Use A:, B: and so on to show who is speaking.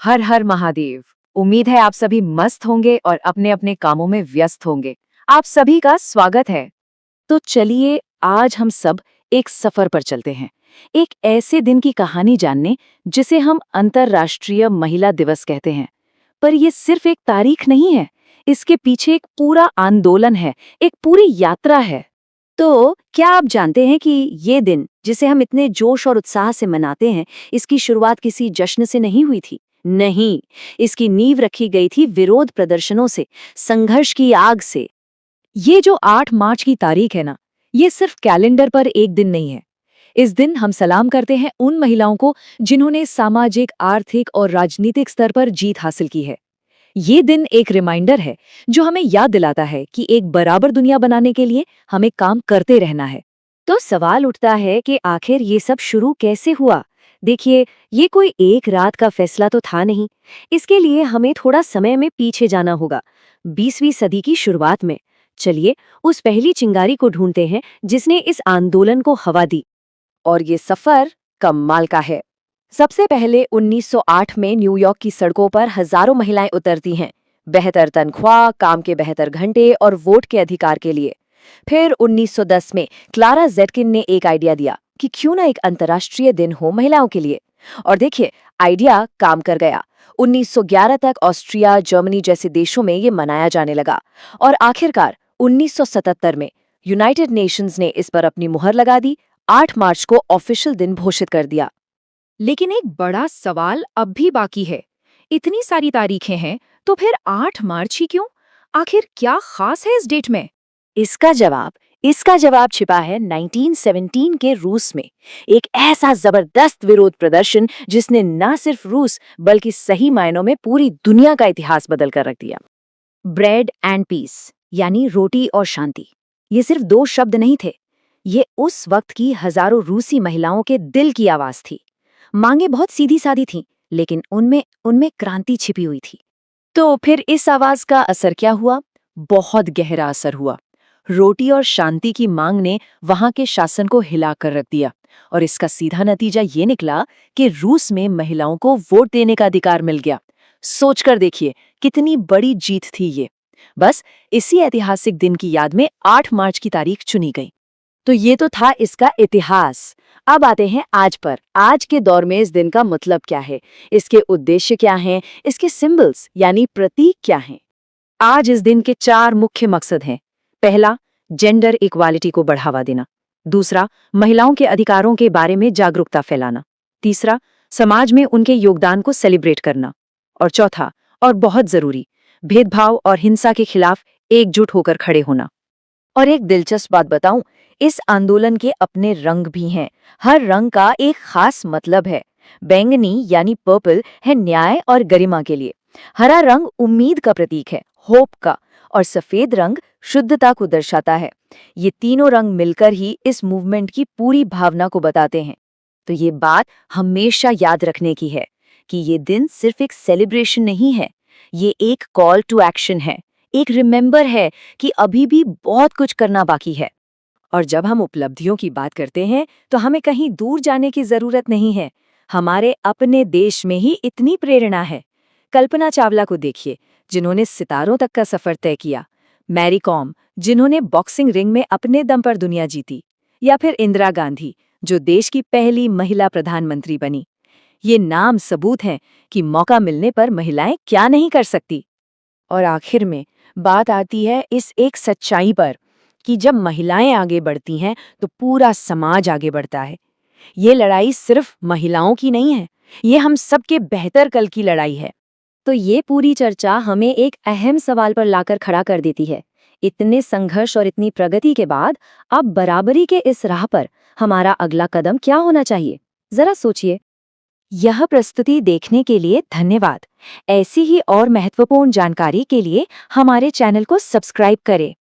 A: हर हर महादेव। उम्मीद है आप सभी मस्त होंगे और अपने अपने कामों में व्यस्त होंगे। आप सभी का स्वागत है। तो चलिए आज हम सब एक सफर पर चलते हैं, एक ऐसे दिन की कहानी जानने जिसे हम अंतर्राष्ट्रीय महिला दिवस कहते हैं। पर यह सिर्फ एक तारीख नहीं है, इसके पीछे एक पूरा आंदोलन है, एक पूरी यात्रा है।
B: तो क्या आप जानते हैं कि ये दिन जिसे हम इतने जोश और उत्साह से मनाते हैं, इसकी शुरुआत किसी जश्न से नहीं हुई थी? नहीं, इसकी नींव रखी गई थी विरोध प्रदर्शनों से, संघर्ष की आग से।
A: ये जो 8 मार्च की तारीख है ना, ये सिर्फ कैलेंडर पर एक दिन नहीं है। इस दिन हम सलाम करते हैं उन महिलाओं को जिन्होंने सामाजिक, आर्थिक और राजनीतिक स्तर पर जीत हासिल की है। ये दिन एक रिमाइंडर है जो हमें याद दिलाता है कि एक बराबर दुनिया बनाने के लिए हमें काम करते रहना है।
B: तो सवाल उठता है कि आखिर ये सब शुरू कैसे हुआ? देखिए, ये कोई एक रात का फैसला तो था नहीं। इसके लिए हमें थोड़ा समय में पीछे जाना होगा, 20वीं सदी की शुरुआत में। चलिए उस पहली चिंगारी को ढूंढते हैं जिसने इस आंदोलन को हवा दी।
A: और ये सफर कमाल का है। सबसे पहले 1908 में न्यूयॉर्क की सड़कों पर हजारों महिलाएं उतरती हैं, बेहतर तनख्वाह, काम के बेहतर घंटे और वोट के अधिकार के लिए। फिर 1910 में क्लारा ज़ेटकिन ने एक आइडिया दिया कि क्यों ना एक अंतर्राष्ट्रीय दिन हो महिलाओं के लिए। और देखिए, आइडिया काम कर गया। 1911 तक ऑस्ट्रिया, जर्मनी जैसे देशों में ये मनाया जाने लगा और आखिरकार 1977 में यूनाइटेड नेशंस ने इस पर अपनी मुहर लगा दी, 8 मार्च को ऑफिशियल दिन घोषित कर दिया। लेकिन एक बड़ा सवाल अब भी बाकी है। इतनी सारी तारीखें हैं, तो फिर 8 मार्च ही क्यों? आखिर क्या खास है इस डेट में?
B: इसका जवाब छिपा है 1917 के रूस में। एक ऐसा जबरदस्त विरोध प्रदर्शन जिसने न सिर्फ रूस बल्कि सही मायनों में पूरी दुनिया का इतिहास बदल कर रख दिया। ब्रेड एंड पीस, यानी रोटी और शांति, ये सिर्फ 2 शब्द नहीं थे। ये उस वक्त की हजारों रूसी महिलाओं के दिल की आवाज थी। मांगे बहुत सीधी सादी थीं, लेकिन उनमें क्रांति छिपी हुई थी।
A: तो फिर इस आवाज का असर क्या हुआ? बहुत गहरा असर हुआ। रोटी और शांति की मांग ने वहां के शासन को हिलाकर रख दिया और इसका सीधा नतीजा ये निकला कि रूस में महिलाओं को वोट देने का अधिकार मिल गया। सोचकर देखिए कितनी बड़ी जीत थी ये। बस इसी ऐतिहासिक दिन की याद में 8 मार्च की तारीख चुनी गई। तो ये तो था इसका इतिहास। अब आते हैं आज पर। आज के दौर में इस दिन का मतलब क्या है, इसके उद्देश्य क्या हैं, इसके सिंबल्स यानी प्रतीक क्या हैं। आज इस दिन के 4 मुख्य मकसद हैं। पहला, जेंडर इक्वालिटी को बढ़ावा देना। दूसरा, महिलाओं के अधिकारों के बारे में जागरूकता फैलाना। तीसरा, समाज में उनके योगदान को सेलिब्रेट करना। और चौथा, और बहुत जरूरी, भेदभाव और हिंसा के खिलाफ एकजुट होकर खड़े होना। और एक दिलचस्प बात बताऊं, इस आंदोलन के अपने रंग भी हैं। हर रंग का एक खास मतलब है। बैंगनी यानी पर्पल है न्याय और गरिमा के लिए। हरा रंग उम्मीद का प्रतीक है, होप का। और सफेद रंग शुद्धता को दर्शाता है। ये तीनों रंग मिलकर ही इस मूवमेंट की पूरी भावना को बताते हैं। तो ये बात हमेशा याद रखने की है कि ये दिन सिर्फ एक सेलिब्रेशन नहीं है, ये एक कॉल टू एक्शन है, एक रिमेंबर है कि अभी भी बहुत कुछ करना बाकी है। और जब हम उपलब्धियों की बात करते हैं तो हमें कहीं दूर जाने की जरूरत नहीं है। हमारे अपने देश में ही इतनी प्रेरणा है। कल्पना चावला को देखिए, जिन्होंने सितारों तक का सफर तय किया। मैरी कॉम, जिन्होंने बॉक्सिंग रिंग में अपने दम पर दुनिया जीती। या फिर इंदिरा गांधी, जो देश की पहली महिला प्रधानमंत्री बनी। ये नाम सबूत हैं कि मौका मिलने पर महिलाएं क्या नहीं कर सकती। और आखिर में बात आती है इस एक सच्चाई पर कि जब महिलाएं आगे बढ़ती हैं तो पूरा समाज आगे बढ़ता है। ये लड़ाई सिर्फ महिलाओं की नहीं है, ये हम सबके बेहतर कल की लड़ाई है।
B: तो ये पूरी चर्चा हमें एक अहम सवाल पर लाकर खड़ा कर देती है। इतने संघर्ष और इतनी प्रगति के बाद अब बराबरी के इस राह पर हमारा अगला कदम क्या होना चाहिए? जरा सोचिए। यह प्रस्तुति देखने के लिए धन्यवाद। ऐसी ही और महत्वपूर्ण जानकारी के लिए हमारे चैनल को सब्सक्राइब करें।